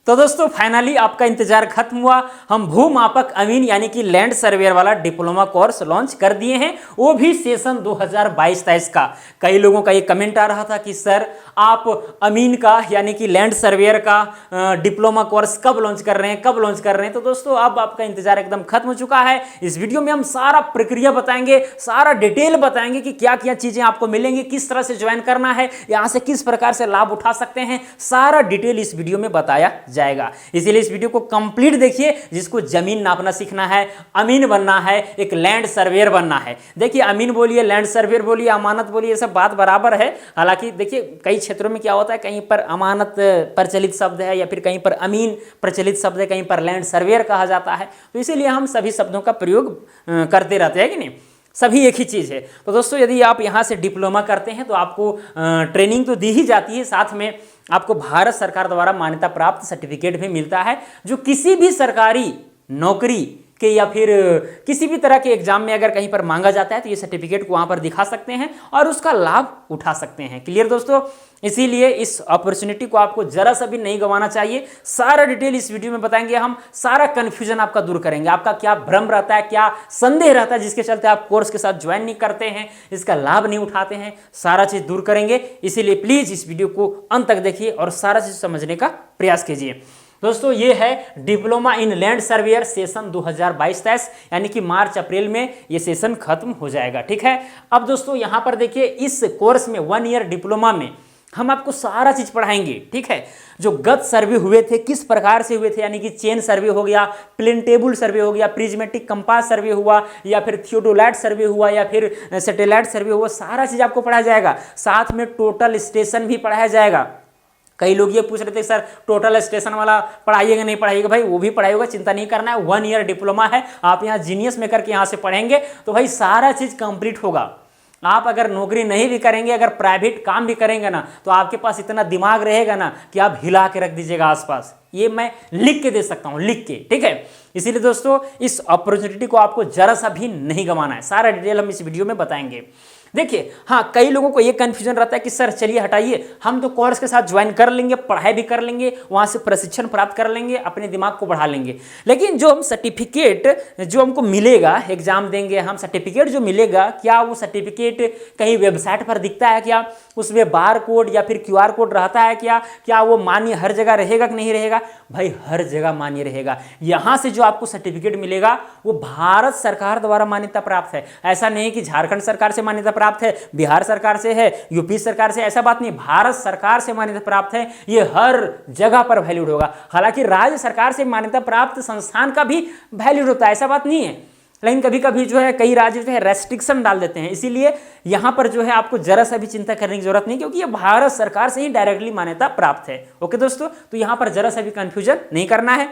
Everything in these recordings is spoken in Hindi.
तो दोस्तों फाइनली आपका इंतजार खत्म हुआ। हम भूमापक अमीन यानी कि लैंड सर्वेयर वाला डिप्लोमा कोर्स लॉन्च कर दिए हैं, वो भी सेशन 2022-23 का। कई लोगों का ये कमेंट आ रहा था कि सर आप अमीन का यानी कि लैंड सर्वेयर का डिप्लोमा कोर्स कब लॉन्च कर रहे हैं, कब लॉन्च कर रहे हैं। तो दोस्तों अब आपका इंतजार एकदम खत्म हो चुका है। इस वीडियो में हम सारा प्रक्रिया बताएंगे, सारा डिटेल बताएंगे कि क्या क्या चीजें आपको मिलेंगी, किस तरह से ज्वाइन करना है, यहां से किस प्रकार से लाभ उठा सकते हैं, सारा डिटेल इस वीडियो में बताया जाएगा। इसीलिए इस वीडियो को कंप्लीट देखिए। जिसको जमीन नापना सीखना है, अमीन बनना है, एक लैंड सर्वेयर बनना है। देखिए अमीन बोलिए, लैंड सर्वेयर बोलिए, अमानत बोलिए, ये सब बात बराबर है। हालांकि देखिए कई क्षेत्रों में क्या होता है, कहीं पर अमानत प्रचलित शब्द है या फिर कहीं पर अमीन प्रचलित शब्द है, कहीं पर लैंड सर्वेयर कहा जाता है। तो इसीलिए हम सभी शब्दों का प्रयोग करते रहते हैं कि नहीं, सभी एक ही चीज़ है। तो दोस्तों यदि आप यहाँ से डिप्लोमा करते हैं तो आपको ट्रेनिंग तो दी ही जाती है, साथ में आपको भारत सरकार द्वारा मान्यता प्राप्त सर्टिफिकेट भी मिलता है, जो किसी भी सरकारी नौकरी के या फिर किसी भी तरह के एग्जाम में अगर कहीं पर मांगा जाता है तो ये सर्टिफिकेट को वहाँ पर दिखा सकते हैं और उसका लाभ उठा सकते हैं। क्लियर दोस्तों, इसीलिए इस अपॉर्चुनिटी को आपको जरा सा भी नहीं गंवाना चाहिए। सारा डिटेल इस वीडियो में बताएंगे हम, सारा कंफ्यूजन आपका दूर करेंगे। आपका क्या भ्रम रहता है, क्या संदेह रहता है जिसके चलते आप कोर्स के साथ ज्वाइन नहीं करते हैं, इसका लाभ नहीं उठाते हैं, सारा चीज दूर करेंगे। इसीलिए प्लीज इस वीडियो को अंत तक देखिए और सारा चीज समझने का प्रयास कीजिए। दोस्तों ये है diploma in land surveyor session 2022-23, यानी कि मार्च अप्रैल में ये सेशन खत्म हो जाएगा। ठीक है, अब दोस्तों यहाँ पर देखिए इस कोर्स में 1 ईयर डिप्लोमा में हम आपको सारा चीज पढ़ाएंगे। ठीक है, जो गत सर्वे हुए थे किस प्रकार से हुए थे, यानी कि चेन सर्वे हो गया, प्लेन टेबल सर्वे हो गया, प्रिज्मेटिक कंपास सर्वे हुआ, या फिर थियोडोलाइट सर्वे हुआ, या फिर सैटेलाइट सर्वे हुआ, सारा चीज आपको पढ़ाया जाएगा। साथ में टोटल स्टेशन भी पढ़ाया जाएगा। कई लोग ये पूछ रहे थे सर टोटल स्टेशन वाला पढ़ाइएगा नहीं पढ़ाइएगा, भाई वो भी पढ़ाइएगा, चिंता नहीं करना है। 1 ईयर डिप्लोमा है, आप यहाँ जीनियस में करके यहाँ से पढ़ेंगे तो भाई सारा चीज कंप्लीट होगा। आप अगर नौकरी नहीं भी करेंगे, अगर प्राइवेट काम भी करेंगे ना, तो आपके पास इतना दिमाग रहेगा ना कि आप हिला के रख दीजिएगा आसपास। ये मैं लिख के दे सकता हूँ, लिख के। ठीक है, इसीलिए दोस्तों इस अपॉर्चुनिटी को आपको जरा सा भी नहीं गंवाना है। सारा डिटेल हम इस वीडियो में बताएंगे। देखिए हाँ, कई लोगों को ये कंफ्यूजन रहता है कि सर चलिए हटाइए, हम तो कोर्स के साथ ज्वाइन कर लेंगे, पढ़ाई भी कर लेंगे, वहां से प्रशिक्षण प्राप्त कर लेंगे, अपने दिमाग को बढ़ा लेंगे, लेकिन जो हम सर्टिफिकेट जो हमको मिलेगा, एग्जाम देंगे हम, सर्टिफिकेट जो मिलेगा, क्या वो सर्टिफिकेट कहीं वेबसाइट पर दिखता है क्या, उसमें बार कोड या फिर QR कोड रहता है क्या वो मान्य हर जगह रहेगा कि नहीं रहेगा? भाई हर जगह मान्य रहेगा। यहां से जो आपको सर्टिफिकेट मिलेगा वो भारत सरकार द्वारा मान्यता प्राप्त है। ऐसा नहीं कि झारखंड सरकार से मान्यता प्राप्त है, बिहार सरकार से है, यूपी सरकार से, ऐसा बात नहीं। भारत सरकार से मान्यता प्राप्त है, ये हर जगह पर वैलिड होगा। हालांकि राज्य सरकार से मान्यता प्राप्त संस्थान का भी वैलिड होता है, ऐसा बात नहीं है, लेकिन कभी कभी जो है कई राज्य जो है रेस्ट्रिक्शन डाल देते हैं। इसीलिए यहां पर जो है आपको जरा सा भी चिंता करने की जरूरत नहीं, क्योंकि ये भारत सरकार से ही डायरेक्टली मान्यता प्राप्त है। ओके दोस्तों, तो यहां पर जरा सा भी कंफ्यूजन नहीं करना है।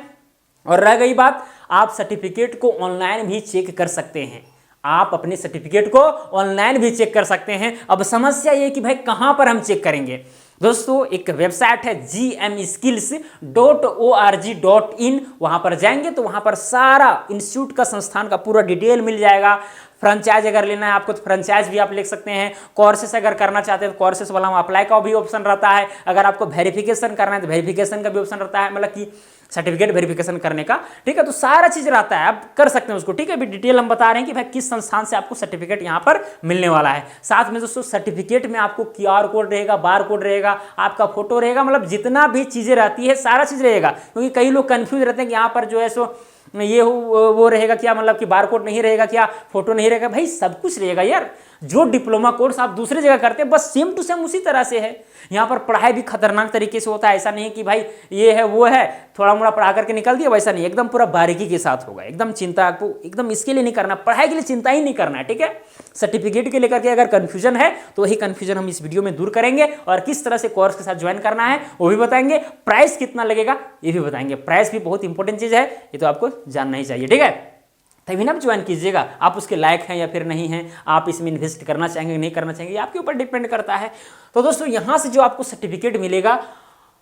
और रह गई बात, आप सर्टिफिकेट को ऑनलाइन भी चेक कर सकते हैं। आप अपने सर्टिफिकेट को ऑनलाइन भी चेक कर सकते हैं। अब समस्या ये कि भाई कहां पर हम चेक करेंगे? दोस्तों एक वेबसाइट है gmskills.org.in, वहां पर जाएंगे तो वहां पर सारा इंस्टीट्यूट का, संस्थान का पूरा डिटेल मिल जाएगा। फ्रेंचाइज अगर लेना है आपको तो फ्रेंचाइज भी आप ले सकते हैं। कोर्सेस अगर करना चाहते हैं तो कोर्सेस वाला अप्लाई का भी ऑप्शन रहता है। अगर आपको वेरिफिकेशन करना है तो वेरिफिकेशन का भी ऑप्शन रहता है, मतलब कि सर्टिफिकेट वेरिफिकेशन करने का। ठीक है, तो सारा चीज रहता है, आप कर सकते हैं उसको। ठीक है, अभी डिटेल हम बता रहे हैं कि भाई किस संस्थान से आपको सर्टिफिकेट यहाँ पर मिलने वाला है। साथ में दोस्तों सर्टिफिकेट में आपको QR कोड रहेगा, बार कोड रहेगा, आपका फोटो रहेगा, मतलब जितना भी चीजें रहती है सारा चीज रहेगा। क्योंकि कई लोग कंफ्यूज रहते हैं कि यहाँ पर जो है सो ये वो रहेगा क्या, मतलब कि बार कोड नहीं रहेगा क्या, फोटो नहीं रहेगा? भाई सब कुछ रहेगा यार। जो डिप्लोमा कोर्स आप दूसरी जगह करते हैं बस सेम टू सेम उसी तरह से है। यहाँ पर पढ़ाई भी खतरनाक तरीके से होता है। ऐसा नहीं कि भाई ये है वो है, थोड़ा मोड़ा पढ़ा करके निकल दिया, वैसा नहीं, एकदम पूरा बारीकी के साथ होगा। एकदम चिंता आपको एकदम इसके लिए नहीं करना, पढ़ाई के लिए चिंता ही नहीं करना है। ठीक है, सर्टिफिकेट के लेकर के अगर कंफ्यूजन है तो वही कंफ्यूजन हम इस वीडियो में दूर करेंगे और किस तरह से कोर्स के साथ ज्वाइन करना है वो भी बताएंगे। प्राइस कितना लगेगा ये भी बताएंगे। प्राइस भी बहुत इंपॉर्टेंट चीज है, ये तो आपको जानना ही चाहिए। ठीक है, तभी ना आप ज्वाइन कीजिएगा। आप उसके लायक हैं या फिर नहीं हैं, आप इसमें इन्वेस्ट करना चाहेंगे नहीं करना चाहेंगे, आपके ऊपर डिपेंड करता है। तो दोस्तों यहाँ से जो आपको सर्टिफिकेट मिलेगा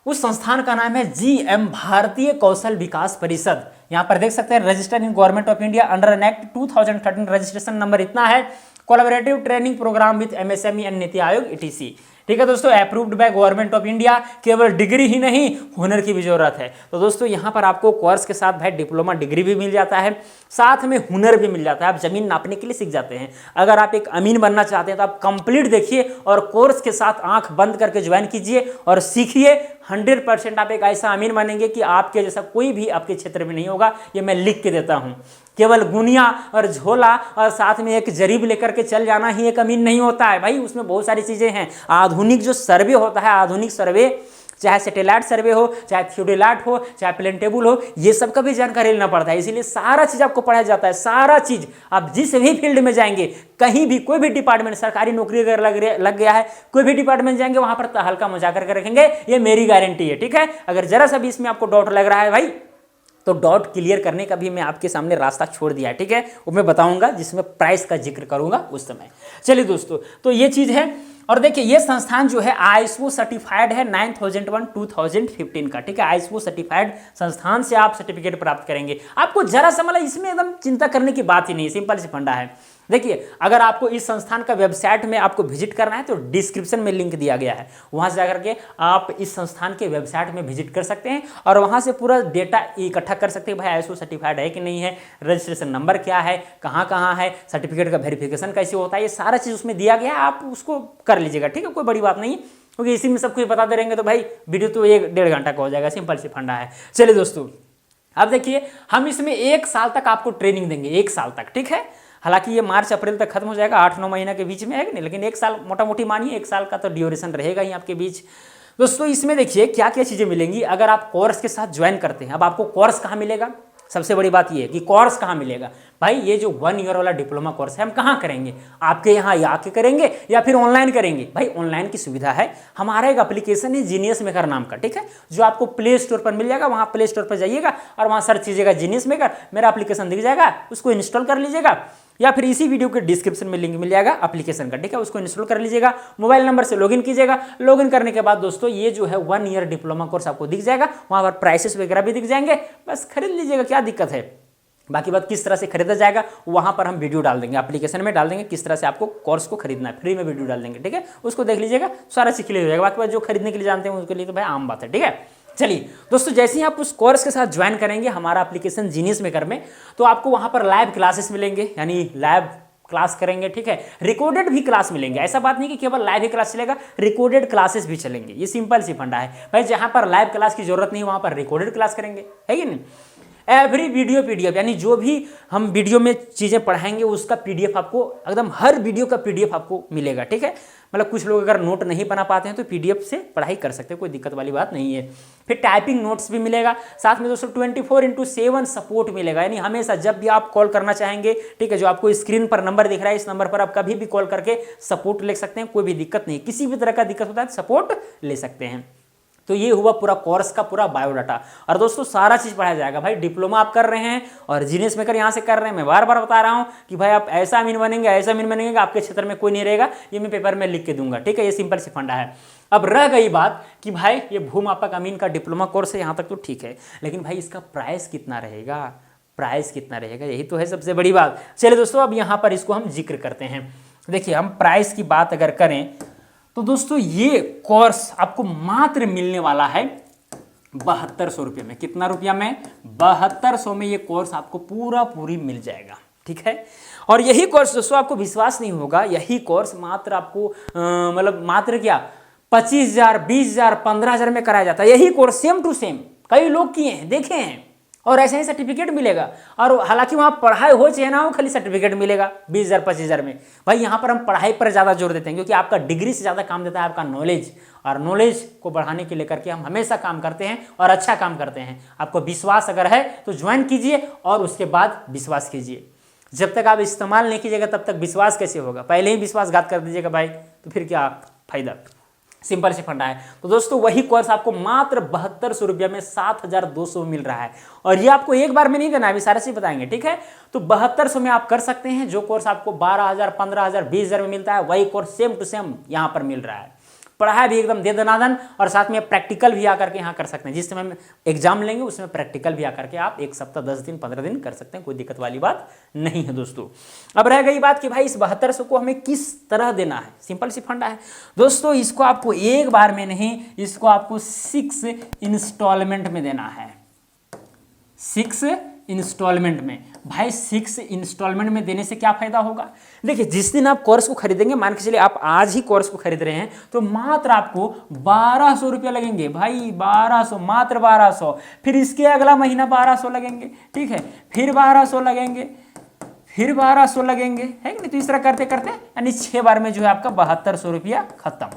उस संस्थान का नाम है GM भारतीय कौशल विकास परिषद। यहाँ पर देख सकते हैं registered in government of India under an act 2013, registration number इतना है, collaborative training programme with MSME and NITI Aayog ETC। ठीक है दोस्तों, approved by government of India. केवल डिग्री ही नहीं, हुनर की भी जरूरत है। तो दोस्तों यहाँ पर आपको कोर्स के साथ भाई डिप्लोमा डिग्री भी मिल जाता है, साथ में हुनर भी मिल जाता है। आप जमीन नापने के लिए सीख जाते हैं। अगर आप एक अमीन बनना चाहते हैं तो आप कंप्लीट देखिए और कोर्स के साथ आंख बंद करके ज्वाइन कीजिए और सीखिए। 100% आप एक ऐसा अमीन बनेंगे कि आपके जैसा कोई भी आपके क्षेत्र में नहीं होगा। ये मैं लिख के देता हूँ। केवल गुनिया और झोला और साथ में एक जरीब लेकर के चल जाना ही एक अमीन नहीं होता है भाई, उसमें बहुत सारी चीजें हैं। आधुनिक जो सर्वे होता है, आधुनिक सर्वे, चाहे सैटेलाइट सर्वे हो, चाहे थियोडेलाइट हो, चाहे प्लेन टेबल हो, ये सब का भी जानकारी लेना पड़ता है। इसीलिए सारा चीज आपको पढ़ाया जाता है। सारा चीज आप जिस भी फील्ड में जाएंगे, कहीं भी कोई भी डिपार्टमेंट, सरकारी नौकरी अगर लग गया है, कोई भी डिपार्टमेंट जाएंगे वहां पर हल्का मजाक करके रखेंगे, ये मेरी गारंटी है। ठीक है, अगर जरा सा भी इसमें आपको डाउट लग रहा है भाई, तो डाउट क्लियर करने का भी मैं आपके सामने रास्ता छोड़ दिया है। ठीक है, वो मैं बताऊंगा जिसमें प्राइस का जिक्र करूंगा उस समय। चलिए दोस्तों, तो ये चीज है। और देखिए ये संस्थान जो है आईएसओ सर्टिफाइड है 9001 2015 का। ठीक है, आईएसओ सर्टिफाइड संस्थान से आप सर्टिफिकेट प्राप्त करेंगे। आपको जरा सा मतलब इसमें एकदम चिंता करने की बात ही नहीं, सिंपल सी फंडा है। देखिए अगर आपको इस संस्थान का वेबसाइट में आपको विजिट करना है तो डिस्क्रिप्शन में लिंक दिया गया है, वहां से जाकर के आप इस संस्थान के वेबसाइट में विजिट कर सकते हैं और वहां से पूरा डेटा इकट्ठा कर सकते हैं। भाई आईएसओ सर्टिफाइड है कि नहीं है, रजिस्ट्रेशन नंबर क्या है, कहाँ है, सर्टिफिकेट का वेरिफिकेशन कैसे होता है, ये सारा चीज उसमें दिया गया है। आप उसको कर लीजिएगा। ठीक है, कोई बड़ी बात नहीं, क्योंकि इसी में सब कुछ बता दे रहेंगे तो भाई वीडियो तो 1-1.5 घंटा का हो जाएगा। सिंपल सी फंडा है। चलिए दोस्तों, अब देखिए हम इसमें 1 साल तक आपको ट्रेनिंग देंगे, 1 साल तक। ठीक है, हालांकि ये मार्च अप्रैल तक खत्म हो जाएगा, 8-9 महीना के बीच में है कि नहीं, लेकिन 1 साल मोटा मोटी मानिए, 1 साल का तो ड्यूरेशन रहेगा ही आपके बीच। दोस्तों इसमें देखिए क्या क्या चीजें मिलेंगी अगर आप कोर्स के साथ ज्वाइन करते हैं। अब आपको कोर्स कहाँ मिलेगा, सबसे बड़ी बात ये है कि कोर्स कहाँ मिलेगा। भाई ये जो 1 ईयर वाला डिप्लोमा कोर्स है हम कहाँ करेंगे, आपके यहाँ आके करेंगे या फिर ऑनलाइन करेंगे। भाई ऑनलाइन की सुविधा है, हमारा एक एप्लीकेशन है जीनियस मेकर नाम का। ठीक है, जो आपको प्ले स्टोर पर मिल जाएगा, वहाँ प्ले स्टोर पर जाइएगा और वहाँ सर्च कीजिएगा जीनियस मेकर, मेरा एप्लीकेशन दिख जाएगा, उसको इंस्टॉल कर लीजिएगा या फिर इसी वीडियो के डिस्क्रिप्शन में लिंक मिल जाएगा एप्लीकेशन का। ठीक है, उसको इंस्टॉल कर लीजिएगा, मोबाइल नंबर से लॉगिन कीजिएगा। लॉगिन करने के बाद दोस्तों ये जो है 1 ईयर डिप्लोमा कोर्स आपको दिख जाएगा, वहां पर प्राइसेस वगैरह भी दिख जाएंगे, बस खरीद लीजिएगा, क्या दिक्कत है। बाकी बात किस तरह से खरीदा जाएगा वहां पर हम वीडियो डाल देंगे, एप्लीकेशन में डाल देंगे किस तरह से आपको कोर्स को खरीदना है, फ्री में वीडियो डाल देंगे। ठीक है, उसको देख लीजिएगा, सारा सीख लीजिएगा। बाकी बात जो खरीदने के लिए जानते हैं उसके लिए तो भाई आम बात है। ठीक है, चलिए दोस्तों, जैसे ही आप उस कोर्स के साथ ज्वाइन करेंगे हमारा एप्लीकेशन जीनियस मेकर में, तो आपको वहां पर लाइव क्लासेस मिलेंगे, यानी लाइव क्लास करेंगे। ठीक है, रिकॉर्डेड भी क्लास मिलेंगे। ऐसा बात नहीं कि केवल लाइव ही क्लास चलेगा, रिकॉर्डेड क्लासेस भी चलेंगे। ये सिंपल सी फंडा है भाई, जहां पर लाइव क्लास की जरूरत नहीं वहां पर रिकॉर्डेड क्लास करेंगे, है कि नहीं। एवरी वीडियो पीडीएफ, यानी जो भी हम वीडियो में चीजें पढ़ाएंगे उसका पीडीएफ आपको, एकदम हर वीडियो का पीडीएफ आपको मिलेगा। ठीक है, मतलब कुछ लोग अगर नोट नहीं बना पाते हैं तो पीडीएफ से पढ़ाई कर सकते हैं, कोई दिक्कत वाली बात नहीं है। फिर टाइपिंग नोट्स भी मिलेगा, साथ में दोस्तों 24/7 सपोर्ट मिलेगा, यानी हमेशा जब भी आप कॉल करना चाहेंगे, ठीक है, जो आपको स्क्रीन पर नंबर दिख रहा है इस नंबर पर आप कभी भी कॉल करके सपोर्ट ले सकते हैं, कोई भी दिक्कत नहीं। किसी भी तरह का दिक्कत होता है सपोर्ट ले सकते हैं। तो ये हुआ पूरा कोर्स का पूरा बायोडाटा। और दोस्तों सारा चीज पढ़ाया जाएगा। भाई डिप्लोमा आप कर रहे हैं और जीनियस मेकर यहाँ से कर रहे हैं, मैं बार बार बता रहा हूँ कि भाई आप ऐसा अमीन बनेंगे, ऐसा अमीन बनेंगे, आपके क्षेत्र में कोई नहीं रहेगा, ये मैं पेपर में लिख के दूंगा। ठीक है, ये सिंपल सी फंडा है। अब रह गई बात कि भाई ये भूमापक अमीन का डिप्लोमा कोर्स है, यहाँ तक तो ठीक है, लेकिन भाई इसका प्राइस कितना रहेगा, प्राइस कितना रहेगा, यही तो है सबसे बड़ी बात। चलिए दोस्तों, अब यहाँ पर इसको हम जिक्र करते हैं। देखिए हम प्राइस की बात अगर करें तो दोस्तों ये कोर्स आपको मात्र मिलने वाला है 7200 रुपये में। कितना रुपया में? 7200 में ये कोर्स आपको पूरी मिल जाएगा। ठीक है, और यही कोर्स दोस्तों आपको विश्वास नहीं होगा, यही कोर्स मात्र आपको मतलब मात्र क्या 25,000, 20,000, 15,000 में कराया जाता है। यही कोर्स सेम टू सेम कई लोग किए हैं, देखे हैं, और ऐसे ही सर्टिफिकेट मिलेगा। और हालांकि वहाँ पढ़ाई हो चाहे ना हो, खाली सर्टिफिकेट मिलेगा 20,000, 25,000 में। भाई यहाँ पर हम पढ़ाई पर ज़्यादा जोर देते हैं, क्योंकि आपका डिग्री से ज़्यादा काम देता है आपका नॉलेज, और नॉलेज को बढ़ाने के लेकर के हम हमेशा काम करते हैं और अच्छा काम करते हैं। आपको विश्वास अगर है तो ज्वाइन कीजिए और उसके बाद विश्वास कीजिए। जब तक आप इस्तेमाल नहीं कीजिएगा तब तक विश्वास कैसे होगा? पहले ही विश्वासघात कर दीजिएगा भाई, तो फिर क्या फायदा? सिंपल से फंडा है। तो दोस्तों वही कोर्स आपको मात्र 7200 रुपये में 7,200 मिल रहा है, और ये आपको एक बार में नहीं देना है, अभी सारा चीज बताएंगे। ठीक है, तो 7200 में आप कर सकते हैं। जो कोर्स आपको 12,000, 15,000, 20,000 में मिलता है, वही कोर्स सेम टू सेम यहाँ पर मिल रहा है। पढ़ाई भी एकदम दे दनादन, और साथ में प्रैक्टिकल भी आकर के यहाँ कर सकते हैं। जिस समय में एग्जाम लेंगे उसमें प्रैक्टिकल भी आकर के आप 1 सप्ताह 10 दिन 15 दिन कर सकते हैं, कोई दिक्कत वाली बात नहीं है दोस्तों। अब रह गई बात कि भाई इस 7200 को हमें किस तरह देना है। सिंपल सी फंडा है दोस्तों, इसको आपको एक बार में नहीं, इसको आपको 6 इंस्टॉलमेंट में देना है। 6 इंस्टॉलमेंट में। भाई 6 इंस्टॉलमेंट में देने से क्या फायदा होगा? देखिए, जिस दिन आप कोर्स को खरीदेंगे, मान के चलिए आप आज ही कोर्स को खरीद रहे हैं, तो मात्र आपको 1200 रुपया लगेंगे। भाई 1200, मात्र 1200। फिर इसके अगला महीना 1200 लगेंगे, ठीक है, फिर 1200 लगेंगे, फिर 1200 लगेंगे, है कि नहीं? तो इस तरह करते करते यानी 6 बार में जो है आपका 7200 रुपया खत्म,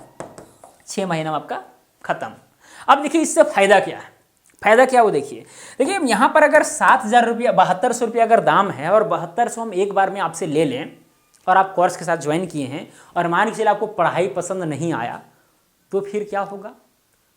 6 महीना में आपका खत्म। अब देखिए इससे फायदा क्या है, फायदा क्या वो देखिए यहाँ पर अगर 7000 रुपया 7200 रुपया अगर दाम है और 7200 हम एक बार में आपसे ले लें और आप कोर्स के साथ ज्वाइन किए हैं और मान के चलिए आपको पढ़ाई पसंद नहीं आया, तो फिर क्या होगा?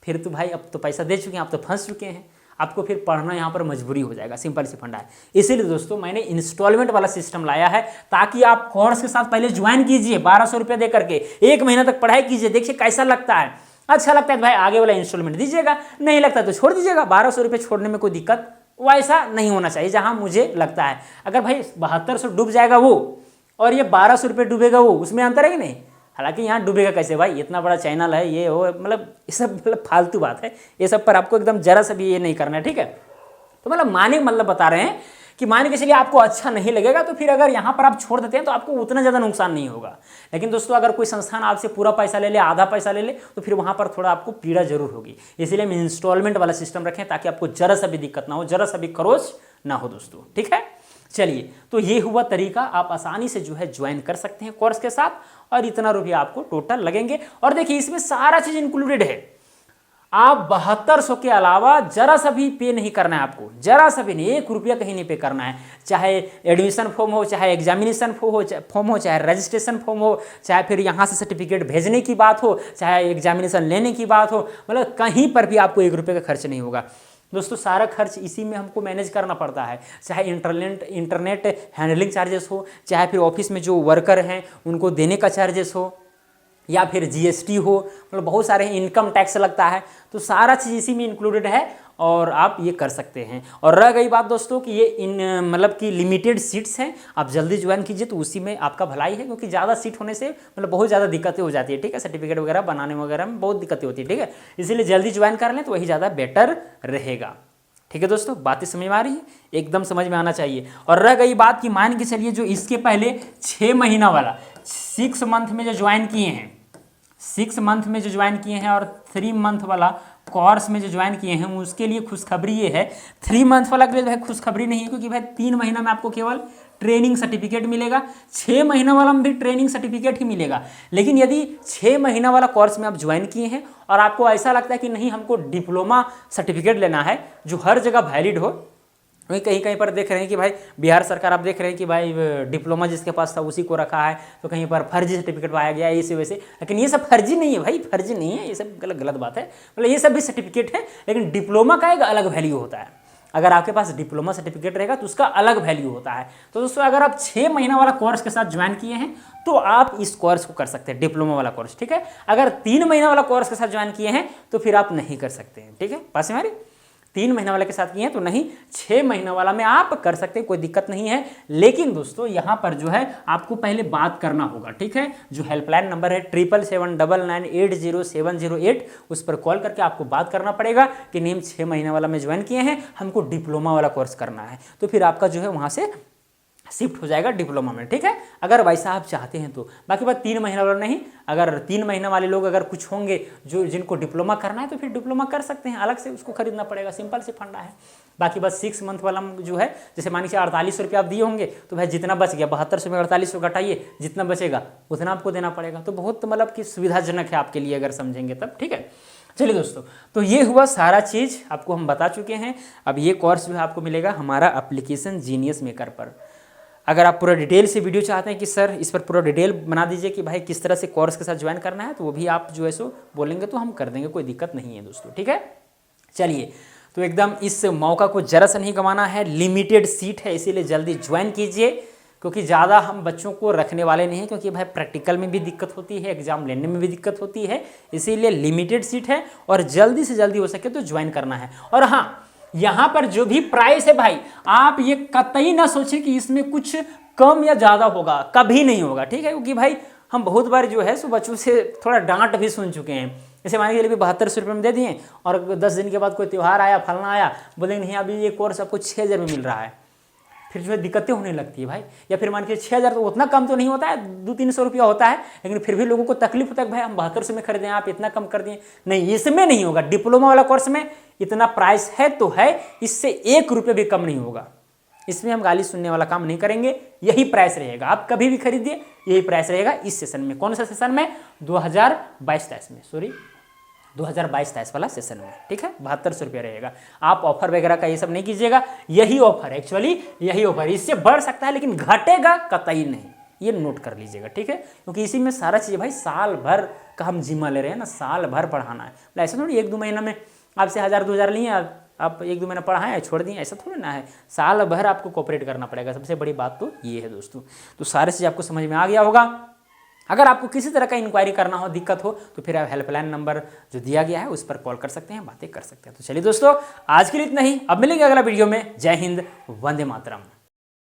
फिर तो भाई अब तो पैसा दे चुके हैं, आप तो फंस चुके हैं, आपको फिर पढ़ना यहाँ पर मजबूरी हो जाएगा। सिंपल सी फंडा है। इसीलिए दोस्तों मैंने इंस्टॉलमेंट वाला सिस्टम लाया है, ताकि आप कोर्स के साथ पहले ज्वाइन कीजिए 1200 रुपया दे करके, 1 महीना तक पढ़ाई कीजिए, देखिए कैसा लगता है। अच्छा लगता है तो भाई आगे वाला इंस्टॉलमेंट दीजिएगा, नहीं लगता तो छोड़ दीजिएगा। 1200 रुपये छोड़ने में कोई दिक्कत वैसा नहीं होना चाहिए जहां मुझे लगता है। अगर भाई 7200 डूब जाएगा वो और ये 1200 रुपये डूबेगा वो, उसमें अंतर है कि नहीं? हालांकि यहाँ डूबेगा कैसे भाई, इतना बड़ा चैनल है ये हो, मतलब ये सब मतलब फालतू बात है, ये सब पर आपको एकदम जरा सा भी ये नहीं करना है, ठीक है। तो मतलब माने मतलब बता रहे हैं कि मान के चलिए आपको अच्छा नहीं लगेगा, तो फिर अगर यहाँ पर आप छोड़ देते हैं तो आपको उतना ज़्यादा नुकसान नहीं होगा। लेकिन दोस्तों अगर कोई संस्थान आपसे पूरा पैसा ले ले, आधा पैसा ले ले, तो फिर वहाँ पर थोड़ा आपको पीड़ा जरूर होगी। इसलिए हम इंस्टॉलमेंट वाला सिस्टम रखें ताकि आपको जरा सा भी दिक्कत ना हो, जरा सा भी खरोच ना हो दोस्तों, ठीक है। चलिए, तो ये हुआ तरीका, आप आसानी से जो है ज्वाइन कर सकते हैं कोर्स के साथ, और इतना रुपया आपको टोटल लगेंगे। और देखिए इसमें सारा चीज़ इंक्लूडेड है। आप 7200 के अलावा जरा सा भी पे नहीं करना है आपको, जरा सा भी नहीं, 1 रुपया कहीं नहीं पे करना है। चाहे एडमिशन फॉर्म हो, चाहे एग्जामिनेशन फॉर्म हो, चाहे रजिस्ट्रेशन फॉर्म हो, चाहे फिर यहाँ से सर्टिफिकेट भेजने की बात हो, चाहे एग्जामिनेशन लेने की बात हो, मतलब कहीं पर भी आपको 1 रुपये का खर्च नहीं होगा दोस्तों। सारा खर्च इसी में हमको मैनेज करना पड़ता है, चाहे इंटरनेट हैंडलिंग चार्जेस हो, चाहे फिर ऑफिस में जो वर्कर हैं उनको देने का चार्जेस हो, या फिर जीएसटी हो, मतलब बहुत सारे इनकम टैक्स लगता है, तो सारा चीज़ इसी में इंक्लूडेड है और आप ये कर सकते हैं। और रह गई बात दोस्तों कि ये मतलब कि लिमिटेड सीट्स हैं, आप जल्दी ज्वाइन कीजिए तो उसी में आपका भलाई है, क्योंकि ज़्यादा सीट होने से मतलब बहुत ज़्यादा दिक्कतें हो जाती है, ठीक है। सर्टिफिकेट वगैरह बनाने वगैरह में बहुत दिक्कतें होती है, ठीक है। इसीलिए जल्दी ज्वाइन कर लें तो वही ज़्यादा बेटर रहेगा, ठीक है दोस्तों। बातें समझ में आ रही है? एकदम समझ में आना चाहिए। और रह गई बात कि मान के चलिए जो इसके पहले 6 महीना वाला 6 मंथ में जो ज्वाइन किए हैं, 6 मंथ में जो ज्वाइन किए हैं और 3 मंथ वाला कोर्स में जो ज्वाइन किए हैं, उसके लिए खुशखबरी ये है। 3 मंथ वाला के लिए भाई खुशखबरी नहीं है, क्योंकि भाई 3 महीना में आपको केवल ट्रेनिंग सर्टिफिकेट मिलेगा, 6 महीना वाला में भी ट्रेनिंग सर्टिफिकेट ही मिलेगा। लेकिन यदि 6 महीना वाला कोर्स में आप ज्वाइन किए हैं और आपको ऐसा लगता है कि नहीं हमको डिप्लोमा सर्टिफिकेट लेना है जो हर जगह वैलिड हो, वहीं कहीं कहीं पर देख रहे हैं कि भाई बिहार सरकार आप देख रहे हैं कि भाई डिप्लोमा जिसके पास था उसी को रखा है, तो कहीं पर फर्जी सर्टिफिकेट पाया गया ऐसे वैसे। लेकिन ये सब फर्जी नहीं है भाई, फर्जी नहीं है, ये सब गलत बात है। मतलब ये सब भी सर्टिफिकेट है, लेकिन डिप्लोमा का एक अलग वैल्यू होता है। अगर आपके पास डिप्लोमा सर्टिफिकेट रहेगा तो उसका अलग वैल्यू होता है। तो दोस्तों अगर आप 6 महीना वाला कोर्स के साथ ज्वाइन किए हैं तो आप इस कोर्स को कर सकते हैं, डिप्लोमा वाला कोर्स, ठीक है। अगर 3 महीना वाला कोर्स के साथ ज्वाइन किए हैं तो फिर आप नहीं कर सकते हैं, ठीक है। पास में 3 महीना वाले के साथ किए हैं तो नहीं, 6 महीना वाला में आप कर सकते हैं, कोई दिक्कत नहीं है। लेकिन दोस्तों यहाँ पर जो है आपको पहले बात करना होगा, ठीक है। जो हेल्पलाइन नंबर है 7779980708, उस पर कॉल करके आपको बात करना पड़ेगा कि नहीं 6 महीने वाला में ज्वाइन किए हैं, हमको डिप्लोमा वाला कोर्स करना है, तो फिर आपका जो है वहाँ से शिफ्ट हो जाएगा डिप्लोमा में, ठीक है। अगर वैसा आप चाहते हैं तो। बाकी बात 3 महीना वाला नहीं, अगर 3 महीना वाले लोग अगर कुछ होंगे जो जिनको डिप्लोमा करना है तो फिर डिप्लोमा कर सकते हैं, अलग से उसको खरीदना पड़ेगा, सिंपल से फंडा है। बाकी बस 6 मंथ वाला जो है, जैसे मान लीजिए 4800 रुपये आप दिए होंगे, तो भाई जितना बच गया 7200 में 4800 घटाइए, जितना बचेगा उतना आपको देना पड़ेगा। तो बहुत मतलब कि सुविधाजनक है आपके लिए अगर समझेंगे तब, ठीक है। चलिए दोस्तों, तो ये हुआ सारा चीज़ आपको हम बता चुके हैं। अब ये कोर्स जो है आपको मिलेगा हमारा एप्लीकेशन जीनियस मेकर पर। अगर आप पूरा डिटेल से वीडियो चाहते हैं कि सर इस पर पूरा डिटेल बना दीजिए कि भाई किस तरह से कोर्स के साथ ज्वाइन करना है, तो वो भी आप जो है सो बोलेंगे तो हम कर देंगे, कोई दिक्कत नहीं है दोस्तों, ठीक है। चलिए, तो एकदम इस मौका को जरा सा नहीं गंवाना है, लिमिटेड सीट है, इसीलिए जल्दी ज्वाइन कीजिए, क्योंकि ज़्यादा हम बच्चों को रखने वाले नहीं हैं, क्योंकि भाई प्रैक्टिकल में भी दिक्कत होती है, एग्जाम लेने में भी दिक्कत होती है, इसीलिए लिमिटेड सीट है और जल्दी से जल्दी हो सके तो ज्वाइन करना है। और हाँ, यहाँ पर जो भी प्राइस है भाई, आप ये कतई ना सोचें कि इसमें कुछ कम या ज़्यादा होगा, कभी नहीं होगा, ठीक है। क्योंकि भाई हम बहुत बार जो है सो बच्चों से थोड़ा डांट भी सुन चुके हैं। जैसे मान के लिए 7200 रुपये में दे दिए और 10 दिन के बाद कोई त्यौहार आया, फलना आया, बोलेंगे नहीं अभी ये कोर्स आपको 6000 में मिल रहा है, फिर जो है दिक्कतें होने लगती है भाई। या फिर मान के 6000 तो उतना कम तो नहीं होता है, 200-300 रुपया होता है, लेकिन फिर भी लोगों को तकलीफ होता है कि भाई हम 7200 में खरीदें, आप इतना कम कर दिए। नहीं, इसमें नहीं होगा। डिप्लोमा वाला कोर्स में इतना प्राइस है तो है, इससे 1 रुपये भी कम नहीं होगा। इसमें हम गाली सुनने वाला काम नहीं करेंगे, यही प्राइस रहेगा। आप कभी भी खरीदिए, यही प्राइस रहेगा इस सेशन में। कौन सा सेशन में? 2022-23 में, सॉरी 2022-23 वाला सेशन में, ठीक है। 7200 रुपया रहेगा। आप ऑफर वगैरह का ये सब नहीं कीजिएगा, यही ऑफर, एक्चुअली यही ऑफर। इससे बढ़ सकता है लेकिन घटेगा कतई नहीं, ये नोट कर लीजिएगा, ठीक है। क्योंकि इसी में सारा चीज़ भाई साल भर का हम जिम्मा ले रहे हैं ना, साल भर पढ़ाना है। मतलब ऐसा थोड़ी 1-2 महीना में आपसे 1000-2000 लिए, आप 1-2 महीना पढ़ाएं छोड़ दिए, ऐसा थोड़ी ना है। साल भर आपको कोऑपरेट करना पड़ेगा। सबसे बड़ी बात तो ये है दोस्तों। तो सारी चीज़ आपको समझ में आ गया होगा। अगर आपको किसी तरह का इंक्वायरी करना हो, दिक्कत हो, तो फिर आप हेल्पलाइन नंबर जो दिया गया है उस पर कॉल कर सकते हैं, बातें कर सकते हैं। तो चलिए दोस्तों, आज के लिए इतना ही। अब मिलेंगे अगला वीडियो में। जय हिंद, वंदे मातरम।